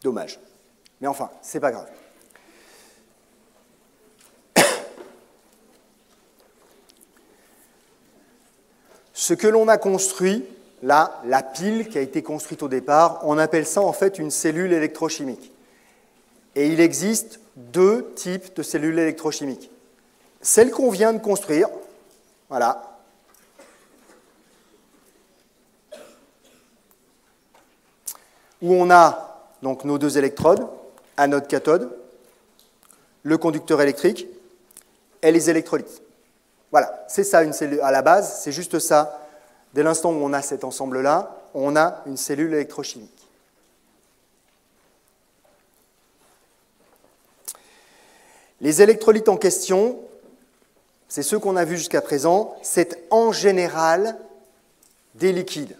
Dommage. Mais enfin, c'est pas grave. Ce que l'on a construit, là, la pile qui a été construite au départ, on appelle ça en fait une cellule électrochimique. Et il existe deux types de cellules électrochimiques. Celle qu'on vient de construire, voilà, où on a donc nos deux électrodes, anode, cathode, le conducteur électrique et les électrolytes. Voilà, c'est ça une cellule. À la base, c'est juste ça. Dès l'instant où on a cet ensemble-là, on a une cellule électrochimique. Les électrolytes en question, c'est ceux qu'on a vus jusqu'à présent, c'est en général des liquides.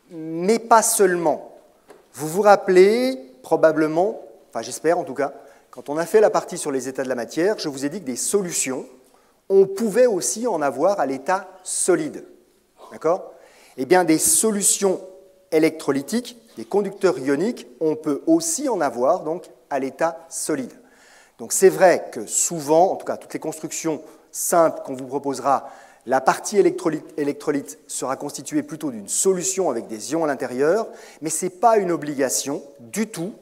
Mais pas seulement. Vous vous rappelez probablement, enfin j'espère en tout cas, quand on a fait la partie sur les états de la matière, je vous ai dit que des solutions, on pouvait aussi en avoir à l'état solide. D'accord ? Eh bien, des solutions électrolytiques, des conducteurs ioniques, on peut aussi en avoir donc à l'état solide. Donc c'est vrai que souvent, en tout cas toutes les constructions simples qu'on vous proposera, la partie électrolyte sera constituée plutôt d'une solution avec des ions à l'intérieur, mais ce n'est pas une obligation du tout.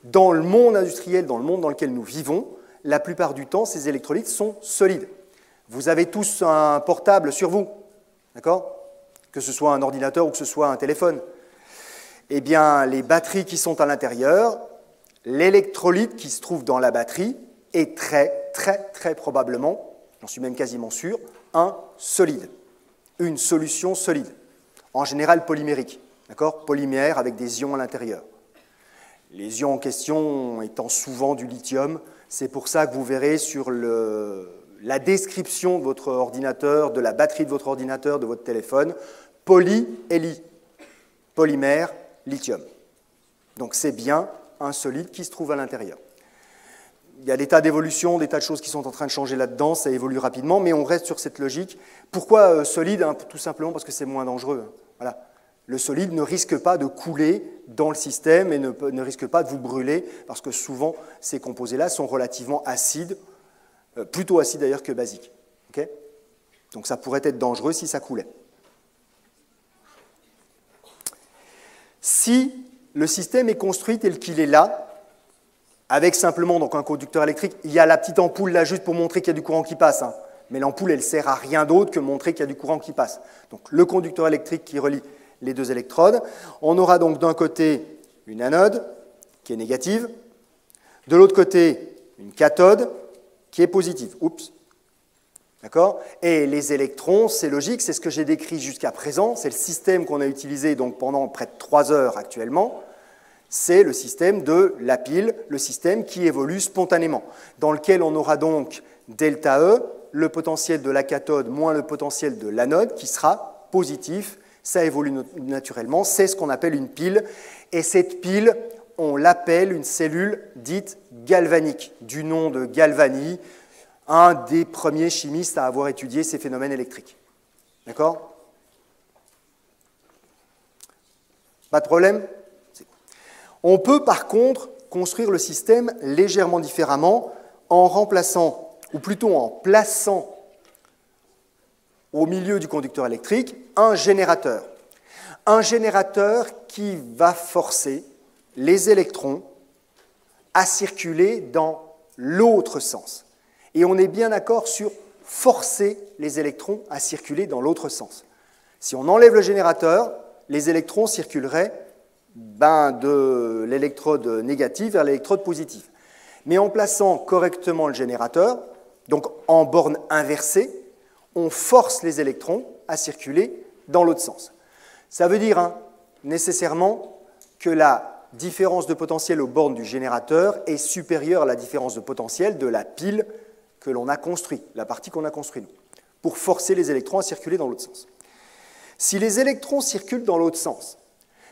Dans le monde industriel, dans le monde dans lequel nous vivons, la plupart du temps, ces électrolytes sont solides. Vous avez tous un portable sur vous, d'accord ? Que ce soit un ordinateur ou que ce soit un téléphone. Eh bien, les batteries qui sont à l'intérieur, l'électrolyte qui se trouve dans la batterie est très probablement, j'en suis même quasiment sûr, un solide, une solution solide, en général polymérique, d'accord ? Polymère avec des ions à l'intérieur. Les ions en question étant souvent du lithium, c'est pour ça que vous verrez sur la description de votre ordinateur, de la batterie de votre ordinateur, de votre téléphone, poly et li, polymère, lithium. Donc c'est bien un solide qui se trouve à l'intérieur. Il y a des tas d'évolutions, des tas de choses qui sont en train de changer là-dedans, ça évolue rapidement, mais on reste sur cette logique. Pourquoi solide ? Tout simplement parce que c'est moins dangereux. Voilà. Le solide ne risque pas de couler dans le système et ne risque pas de vous brûler, parce que souvent, ces composés-là sont relativement acides, plutôt acides d'ailleurs que basiques. Okay ? Donc ça pourrait être dangereux si ça coulait. Si le système est construit tel qu'il est là, avec simplement donc, un conducteur électrique, il y a la petite ampoule là juste pour montrer qu'il y a du courant qui passe, hein. Mais l'ampoule, elle ne sert à rien d'autre que montrer qu'il y a du courant qui passe. Donc le conducteur électrique qui relie les deux électrodes. On aura donc d'un côté une anode qui est négative, de l'autre côté une cathode qui est positive. Oups. D'accord ? Et les électrons, c'est logique, c'est ce que j'ai décrit jusqu'à présent, c'est le système qu'on a utilisé donc, pendant près de 3 heures actuellement, c'est le système de la pile, le système qui évolue spontanément, dans lequel on aura donc delta E, le potentiel de la cathode moins le potentiel de l'anode, qui sera positif. Ça évolue naturellement, c'est ce qu'on appelle une pile. Et cette pile, on l'appelle une cellule dite galvanique, du nom de Galvani, un des premiers chimistes à avoir étudié ces phénomènes électriques. D'accord ? Pas de problème ? On peut par contre construire le système légèrement différemment en remplaçant, ou plutôt en plaçant au milieu du conducteur électrique, un générateur. Un générateur qui va forcer les électrons à circuler dans l'autre sens. Et on est bien d'accord sur forcer les électrons à circuler dans l'autre sens. Si on enlève le générateur, les électrons circuleraient de l'électrode négative vers l'électrode positive. Mais en plaçant correctement le générateur, donc en borne inversée, on force les électrons à circuler dans l'autre sens. Ça veut dire nécessairement que la différence de potentiel aux bornes du générateur est supérieure à la différence de potentiel de la pile que l'on a construite, la partie qu'on a construite, pour forcer les électrons à circuler dans l'autre sens. Si les électrons circulent dans l'autre sens,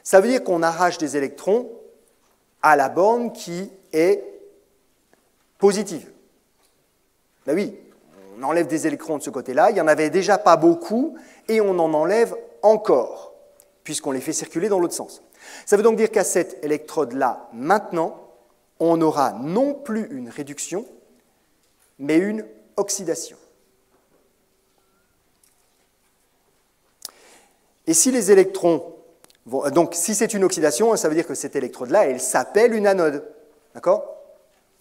ça veut dire qu'on arrache des électrons à la borne qui est positive. Ben oui, on enlève des électrons de ce côté-là, il n'y en avait déjà pas beaucoup, et on en enlève encore. puisqu'on les fait circuler dans l'autre sens. Ça veut donc dire qu'à cette électrode-là, maintenant, on aura non plus une réduction, mais une oxydation. Et si les électrons vont, donc si c'est une oxydation, ça veut dire que cette électrode-là, elle s'appelle une anode. D'accord?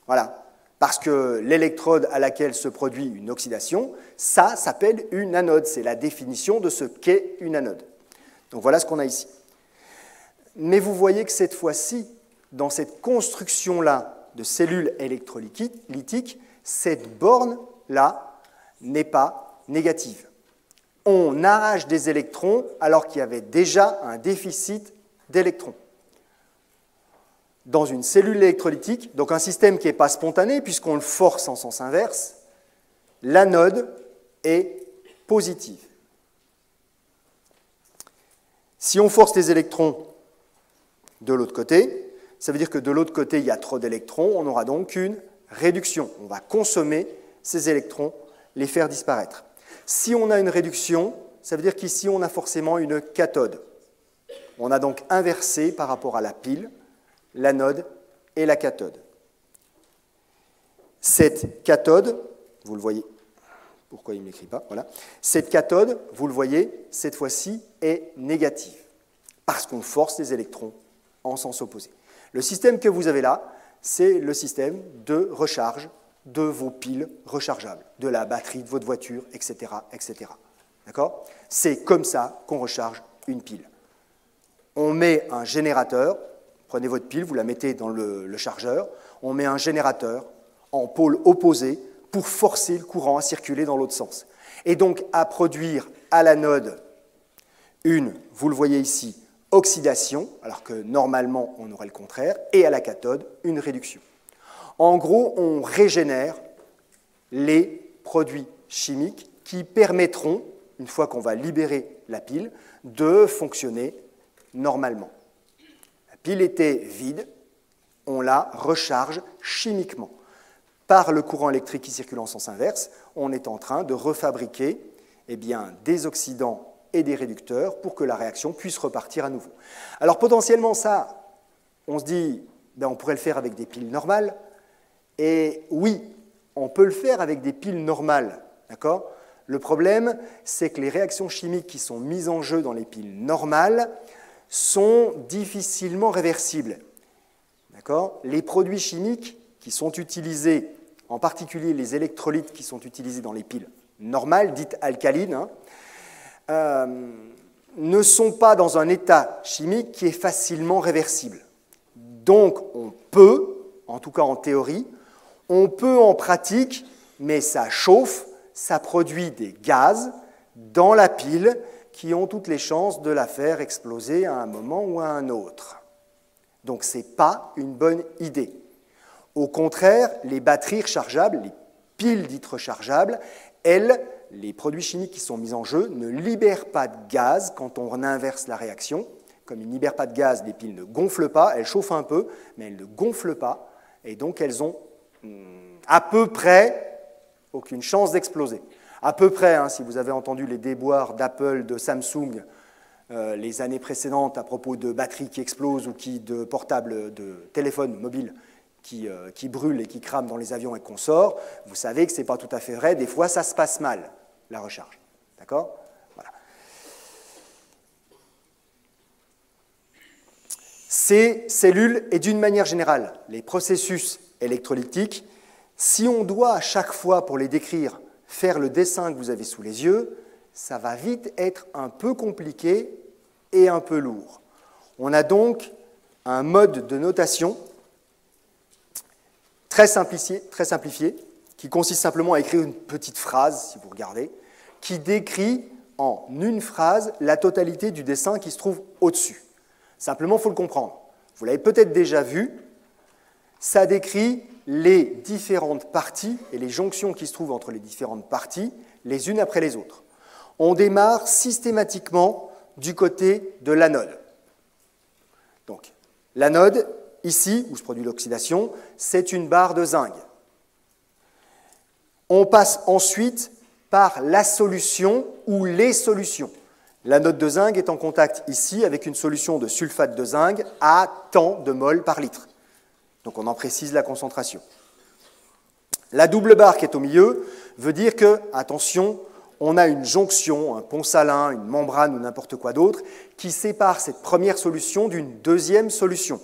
Voilà. Parce que l'électrode à laquelle se produit une oxydation, ça s'appelle une anode. C'est la définition de ce qu'est une anode. Donc voilà ce qu'on a ici. Mais vous voyez que cette fois-ci, dans cette construction-là de cellules électrolytiques, cette borne-là n'est pas négative. On arrache des électrons alors qu'il y avait déjà un déficit d'électrons. Dans une cellule électrolytique, donc un système qui n'est pas spontané puisqu'on le force en sens inverse, l'anode est positive. Si on force les électrons de l'autre côté, ça veut dire que de l'autre côté, il y a trop d'électrons, on aura donc une réduction. On va consommer ces électrons, les faire disparaître. Si on a une réduction, ça veut dire qu'ici, on a forcément une cathode. On a donc inversé par rapport à la pile, l'anode et la cathode. Cette cathode, vous le voyez, pourquoi il ne m'écrit pas, voilà. Cette cathode, vous le voyez, cette fois-ci est négative, parce qu'on force les électrons en sens opposé. Le système que vous avez là, c'est le système de recharge de vos piles rechargeables, de la batterie de votre voiture, etc. etc. D'accord ? C'est comme ça qu'on recharge une pile. On met un générateur, prenez votre pile, vous la mettez dans le chargeur, on met un générateur en pôle opposé pour forcer le courant à circuler dans l'autre sens. Et donc à produire à l'anode une, vous le voyez ici, oxydation, alors que normalement on aurait le contraire, et à la cathode, une réduction. En gros, on régénère les produits chimiques qui permettront, une fois qu'on va libérer la pile, de fonctionner normalement. La pile était vide, on la recharge chimiquement. Par le courant électrique qui circule en sens inverse, on est en train de refabriquer des oxydants et des réducteurs pour que la réaction puisse repartir à nouveau. Alors potentiellement ça, on se dit, on pourrait le faire avec des piles normales, et oui, on peut le faire avec des piles normales, d'accord ? Le problème, c'est que les réactions chimiques qui sont mises en jeu dans les piles normales sont difficilement réversibles. D'accord ? Les produits chimiques qui sont utilisés, en particulier les électrolytes qui sont utilisés dans les piles normales, dites alcalines, ne sont pas dans un état chimique qui est facilement réversible. Donc on peut, en tout cas en théorie, on peut en pratique, mais ça chauffe, ça produit des gaz dans la pile qui ont toutes les chances de la faire exploser à un moment ou à un autre. Donc ce n'est pas une bonne idée. Au contraire, les batteries rechargeables, les piles dites rechargeables, elles, les produits chimiques qui sont mis en jeu, ne libèrent pas de gaz quand on inverse la réaction. Comme ils ne libèrent pas de gaz, les piles ne gonflent pas, elles chauffent un peu, mais elles ne gonflent pas, et donc elles ont à peu près aucune chance d'exploser. À peu près, si vous avez entendu les déboires d'Apple, de Samsung, les années précédentes à propos de batteries qui explosent ou de portables, de téléphones mobiles qui brûlent et qui crament dans les avions et qu'on sort, vous savez que ce n'est pas tout à fait vrai, des fois ça se passe mal, la recharge. D'accord ? Voilà. Ces cellules, et d'une manière générale, les processus électrolytiques, si on doit à chaque fois, pour les décrire, faire le dessin que vous avez sous les yeux, ça va vite être un peu compliqué et un peu lourd. On a donc un mode de notation très simplifié, qui consiste simplement à écrire une petite phrase, si vous regardez, qui décrit en une phrase la totalité du dessin qui se trouve au-dessus. Simplement, il faut le comprendre. Vous l'avez peut-être déjà vu, ça décrit les différentes parties et les jonctions qui se trouvent entre les différentes parties, les unes après les autres. On démarre systématiquement du côté de l'anode. Donc, l'anode, ici, où se produit l'oxydation, c'est une barre de zinc. On passe ensuite par la solution ou les solutions. L'anode de zinc est en contact ici avec une solution de sulfate de zinc à tant de mol par litre. Donc on en précise la concentration. La double barre qui est au milieu veut dire que, attention, on a une jonction, un pont salin, une membrane ou n'importe quoi d'autre qui sépare cette première solution d'une deuxième solution.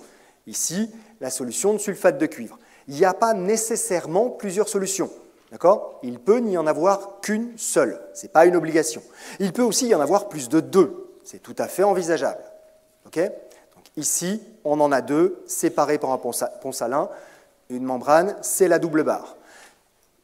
Ici, la solution de sulfate de cuivre. Il n'y a pas nécessairement plusieurs solutions. D'accord ? Il peut n'y en avoir qu'une seule. Ce n'est pas une obligation. Il peut aussi y en avoir plus de deux. C'est tout à fait envisageable. Okay ? Donc ici, on en a deux, séparés par un pont salin. Une membrane, c'est la double barre.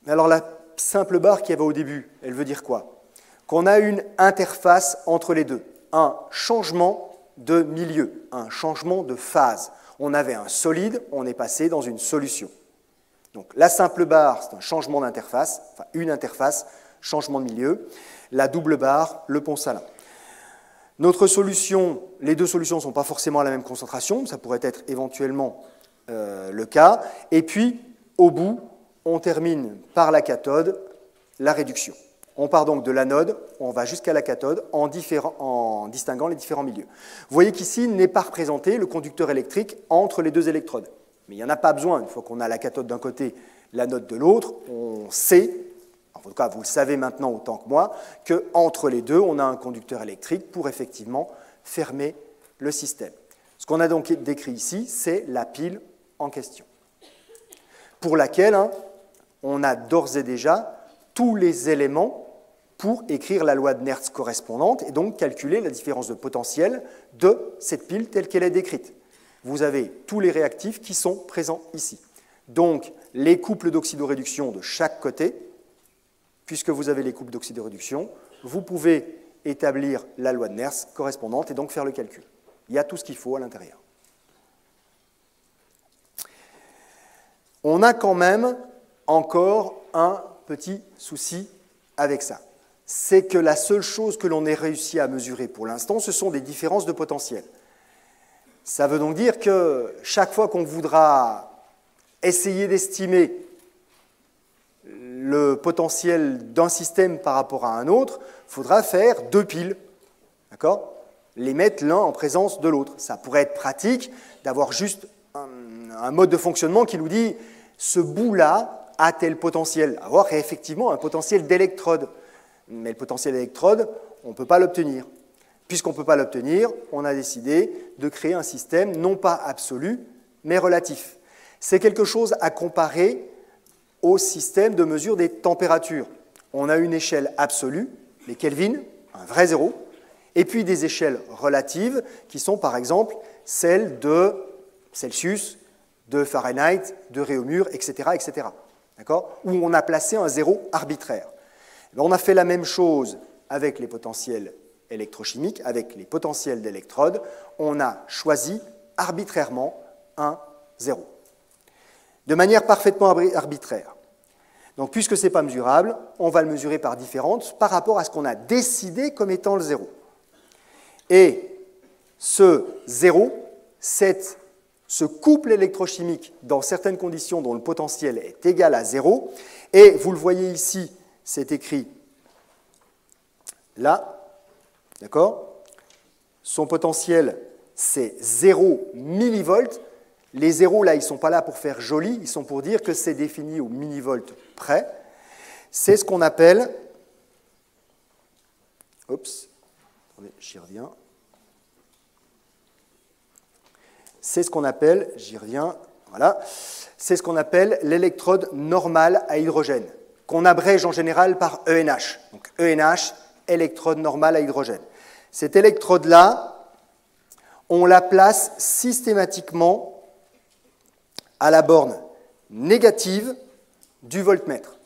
Alors la simple barre qu'il y avait au début, elle veut dire quoi? Qu'on a une interface entre les deux. Un changement de milieu, un changement de phase. On avait un solide, on est passé dans une solution. Donc la simple barre, c'est un changement d'interface, enfin une interface, changement de milieu. La double barre, le pont salin. Notre solution, les deux solutions ne sont pas forcément à la même concentration, ça pourrait être éventuellement le cas. Et puis, au bout, on termine par la cathode, la réduction. On part donc de l'anode, on va jusqu'à la cathode en distinguant les différents milieux. Vous voyez qu'ici n'est pas représenté le conducteur électrique entre les deux électrodes. Mais il n'y en a pas besoin. Une fois qu'on a la cathode d'un côté, l'anode de l'autre, on sait, en tout cas vous le savez maintenant autant que moi, qu'entre les deux, on a un conducteur électrique pour effectivement fermer le système. Ce qu'on a donc décrit ici, c'est la pile en question, pour laquelle on a d'ores et déjà tous les éléments pour écrire la loi de Nernst correspondante et donc calculer la différence de potentiel de cette pile telle qu'elle est décrite. Vous avez tous les réactifs qui sont présents ici. Donc, les couples d'oxydoréduction de chaque côté, puisque vous avez les couples d'oxydoréduction, vous pouvez établir la loi de Nernst correspondante et donc faire le calcul. Il y a tout ce qu'il faut à l'intérieur. On a quand même encore un petit souci avec ça. C'est que la seule chose que l'on ait réussi à mesurer pour l'instant, ce sont des différences de potentiel. Ça veut donc dire que chaque fois qu'on voudra essayer d'estimer le potentiel d'un système par rapport à un autre, il faudra faire deux piles, d'accord ? Les mettre l'un en présence de l'autre. Ça pourrait être pratique d'avoir juste un mode de fonctionnement qui nous dit ce bout-là a tel potentiel, avoir effectivement un potentiel d'électrode. Mais le potentiel d'électrode, on ne peut pas l'obtenir. Puisqu'on ne peut pas l'obtenir, on a décidé de créer un système non pas absolu, mais relatif. C'est quelque chose à comparer au système de mesure des températures. On a une échelle absolue, les Kelvin, un vrai zéro, et puis des échelles relatives qui sont par exemple celles de Celsius, de Fahrenheit, de Réaumur, etc. etc. D'accord ? Où on a placé un zéro arbitraire. On a fait la même chose avec les potentiels électrochimiques, avec les potentiels d'électrodes. On a choisi arbitrairement un zéro, de manière parfaitement arbitraire. Donc, puisque ce n'est pas mesurable, on va le mesurer par différentes par rapport à ce qu'on a décidé comme étant le zéro. Et ce zéro, ce couple électrochimique dans certaines conditions dont le potentiel est égal à zéro, et vous le voyez ici, c'est écrit là, d'accord ? Son potentiel, c'est 0 millivolts. Les zéros, là, ils ne sont pas là pour faire joli, ils sont pour dire que c'est défini au millivolt près. C'est ce qu'on appelle... Oups, attendez, j'y reviens. C'est ce qu'on appelle, j'y reviens, voilà, c'est ce qu'on appelle l'électrode normale à hydrogène, qu'on abrège en général par ENH. Donc ENH, électrode normale à hydrogène. Cette électrode-là, on la place systématiquement à la borne négative du voltmètre.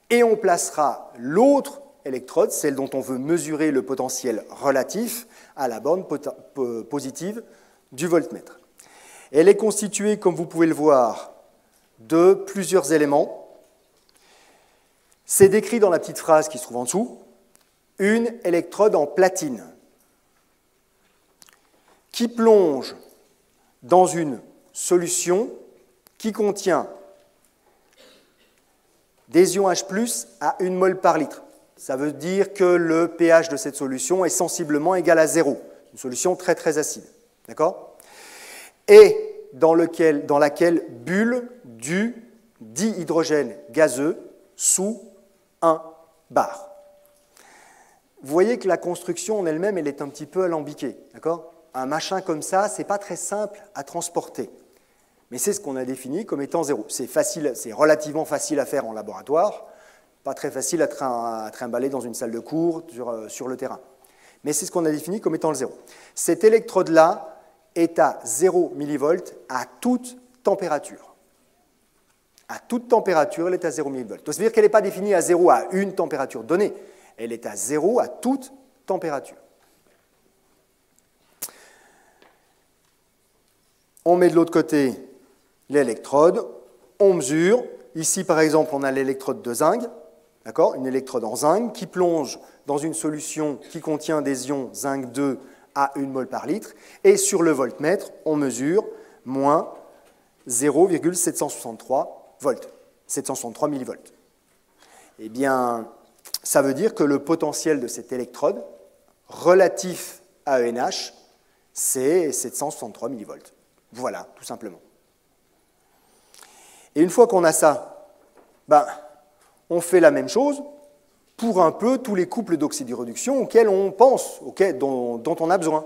Et on placera l'autre électrode, celle dont on veut mesurer le potentiel relatif, à la borne positive du voltmètre. Elle est constituée, comme vous pouvez le voir, de plusieurs éléments. C'est décrit dans la petite phrase qui se trouve en dessous. Une électrode en platine qui plonge dans une solution qui contient des ions H+ à 1 mol par litre. Ça veut dire que le pH de cette solution est sensiblement égal à 0. Une solution très très acide. D'accord? Et dans laquelle bulle du dihydrogène gazeux sous 1 bar. Vous voyez que la construction en elle-même, elle est un petit peu alambiquée. D'accord? Un machin comme ça, ce n'est pas très simple à transporter. Mais c'est ce qu'on a défini comme étant 0. C'est relativement facile à faire en laboratoire, pas très facile à trimballer dans une salle de cours sur le terrain. Mais c'est ce qu'on a défini comme étant le 0. Cette électrode-là est à 0 millivolts à toute température. À toute température, elle est à 0 millivolts. Donc, ça veut dire qu'elle n'est pas définie à 0 à une température donnée. Elle est à 0 à toute température. On met de l'autre côté l'électrode, on mesure. Ici, par exemple, on a l'électrode de zinc, d'accord, une électrode en zinc qui plonge dans une solution qui contient des ions zinc 2 à 1 mol par litre. Et sur le voltmètre, on mesure moins 0,763 volts, 763 millivolts. Eh bien, ça veut dire que le potentiel de cette électrode, relatif à ENH, c'est 763 millivolts. Voilà, tout simplement. Et une fois qu'on a ça, on fait la même chose pour un peu tous les couples d'oxydoréduction auxquels on pense, dont on a besoin.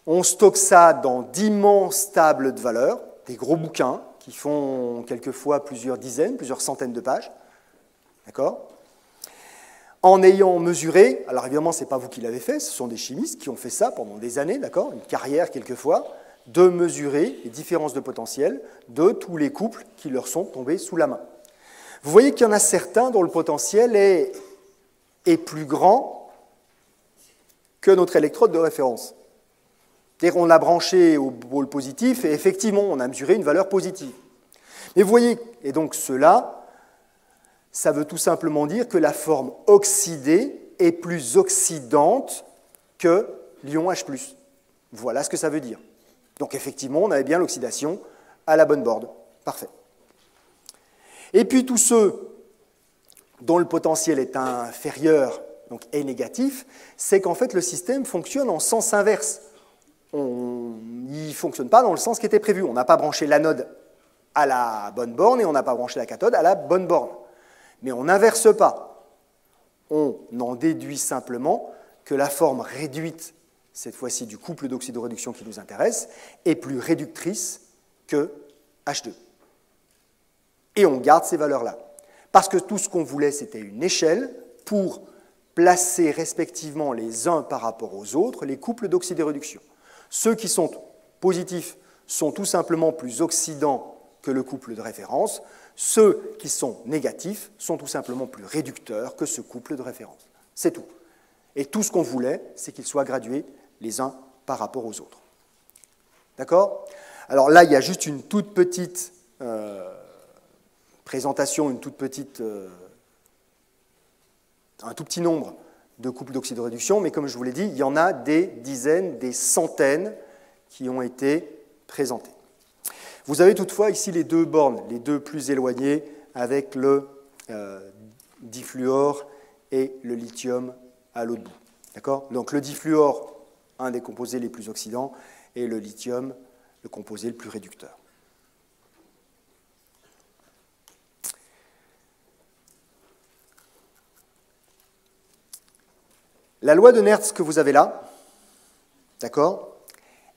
On stocke ça dans d'immenses tables de valeurs, des gros bouquins qui font quelquefois plusieurs dizaines, plusieurs centaines de pages. D'accord ? En ayant mesuré, alors évidemment, ce n'est pas vous qui l'avez fait, ce sont des chimistes qui ont fait ça pendant des années, d'accord, une carrière quelquefois, de mesurer les différences de potentiel de tous les couples qui leur sont tombés sous la main. Vous voyez qu'il y en a certains dont le potentiel est plus grand que notre électrode de référence. C'est-à-dire qu'on l'a branché au pôle positif et effectivement, on a mesuré une valeur positive. Mais vous voyez, et donc cela, ça veut tout simplement dire que la forme oxydée est plus oxydante que l'ion H+. Voilà ce que ça veut dire. Donc effectivement, on avait bien l'oxydation à la bonne borde. Parfait. Et puis tous ceux dont le potentiel est inférieur, donc est négatif, c'est qu'en fait le système fonctionne en sens inverse. Il ne fonctionne pas dans le sens qui était prévu. On n'a pas branché l'anode à la bonne borne et on n'a pas branché la cathode à la bonne borne. Mais on n'inverse pas. On en déduit simplement que la forme réduite, cette fois-ci du couple d'oxydoréduction qui nous intéresse, est plus réductrice que H2. Et on garde ces valeurs-là. Parce que tout ce qu'on voulait, c'était une échelle pour placer respectivement les uns par rapport aux autres les couples d'oxydoréduction. Ceux qui sont positifs sont tout simplement plus oxydants que le couple de référence. Ceux qui sont négatifs sont tout simplement plus réducteurs que ce couple de référence. C'est tout. Et tout ce qu'on voulait, c'est qu'ils soient gradués les uns par rapport aux autres. D'accord ? Alors là, il y a juste une toute petite présentation, un tout petit nombre de couples d'oxydoréduction, mais comme je vous l'ai dit, il y en a des dizaines, des centaines qui ont été présentés. Vous avez toutefois ici les deux bornes, les deux plus éloignées, avec le difluor et le lithium à l'autre bout. D'accord ? Donc le difluor, un des composés les plus oxydants, et le lithium, le composé le plus réducteur. La loi de Nernst que vous avez là, d'accord,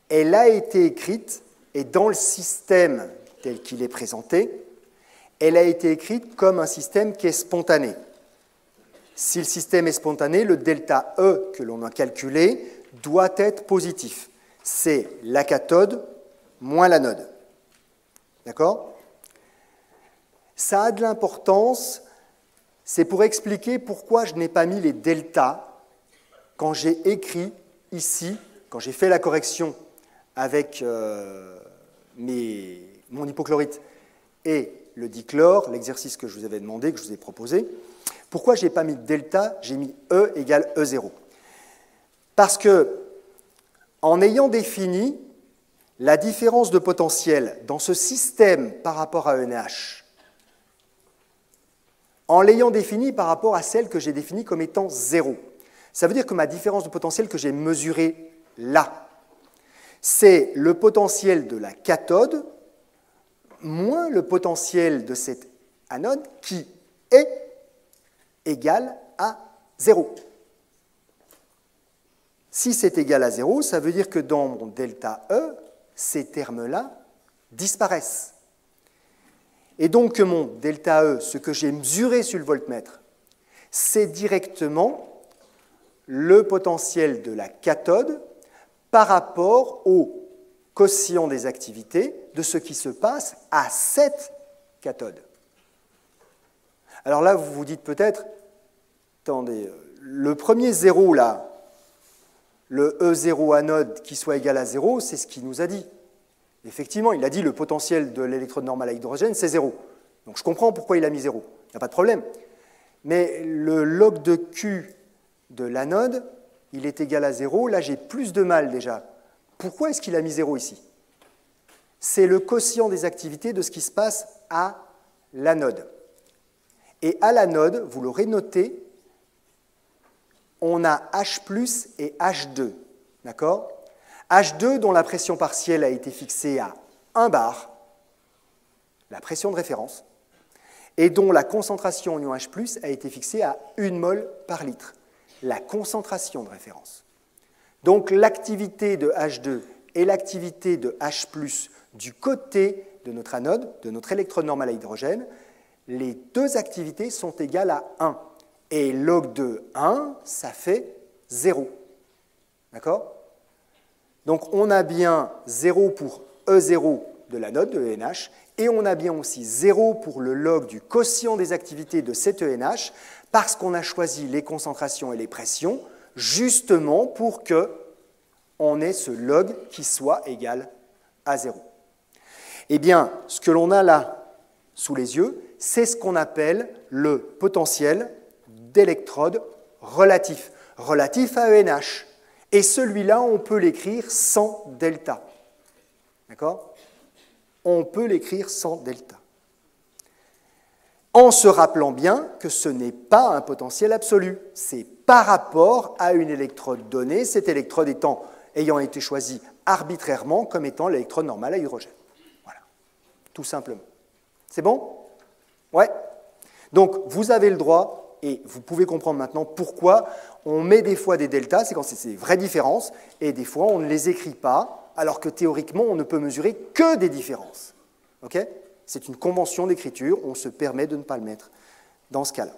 elle a été écrite, et dans le système tel qu'il est présenté, elle a été écrite comme un système qui est spontané. Si le système est spontané, le delta E que l'on a calculé doit être positif. C'est la cathode moins l'anode. D'accord ? Ça a de l'importance, c'est pour expliquer pourquoi je n'ai pas mis les deltas quand j'ai écrit ici, quand j'ai fait la correction avec mon hypochlorite et le dichlore, l'exercice que je vous avais demandé, que je vous ai proposé. Pourquoi je n'ai pas mis delta, j'ai mis E égale E0 ? Parce que, en ayant défini la différence de potentiel dans ce système par rapport à ENH en l'ayant définie par rapport à celle que j'ai définie comme étant 0. Ça veut dire que ma différence de potentiel que j'ai mesurée là, c'est le potentiel de la cathode moins le potentiel de cette anode qui est égal à 0. Si c'est égal à 0, ça veut dire que dans mon delta E, ces termes-là disparaissent. Et donc que mon delta E, ce que j'ai mesuré sur le voltmètre, c'est directement le potentiel de la cathode par rapport au quotient des activités de ce qui se passe à cette cathode. Alors là, vous vous dites peut-être, attendez, le premier 0 là, le E0 anode qui soit égal à 0, c'est ce qu'il nous a dit. Effectivement, il a dit le potentiel de l'électrode normale à hydrogène, c'est 0. Donc je comprends pourquoi il a mis 0. Il n'y a pas de problème. Mais le log de Q de l'anode, il est égal à 0. Là, j'ai plus de mal déjà. Pourquoi est-ce qu'il a mis 0 ici? C'est le quotient des activités de ce qui se passe à l'anode. Et à l'anode, vous l'aurez noté, on a H+ et H2. D'accord? H2 dont la pression partielle a été fixée à 1 bar, la pression de référence, et dont la concentration en ion H+ a été fixée à 1 mol par litre, la concentration de référence. Donc l'activité de H2 et l'activité de H+ du côté de notre anode, de notre électrode normale à hydrogène, les deux activités sont égales à 1. Et log de 1, ça fait 0. D'accord? Donc on a bien 0 pour E0 de l'anode, de ENH, et on a bien aussi 0 pour le log du quotient des activités de cet ENH, parce qu'on a choisi les concentrations et les pressions, justement pour qu'on ait ce log qui soit égal à 0. Eh bien, ce que l'on a là, sous les yeux, c'est ce qu'on appelle le potentiel d'électrode relatif, relatif à ENH. Et celui-là, on peut l'écrire sans delta. D'accord? On peut l'écrire sans delta. En se rappelant bien que ce n'est pas un potentiel absolu. C'est par rapport à une électrode donnée, cette électrode ayant été choisie arbitrairement comme étant l'électrode normale à hydrogène. Voilà, tout simplement. C'est bon? Ouais. Donc, vous avez le droit, et vous pouvez comprendre maintenant pourquoi on met des fois des deltas, c'est quand c'est des vraies différences, et des fois on ne les écrit pas, alors que théoriquement on ne peut mesurer que des différences. Okay? C'est une convention d'écriture, on se permet de ne pas le mettre dans ce cas-là.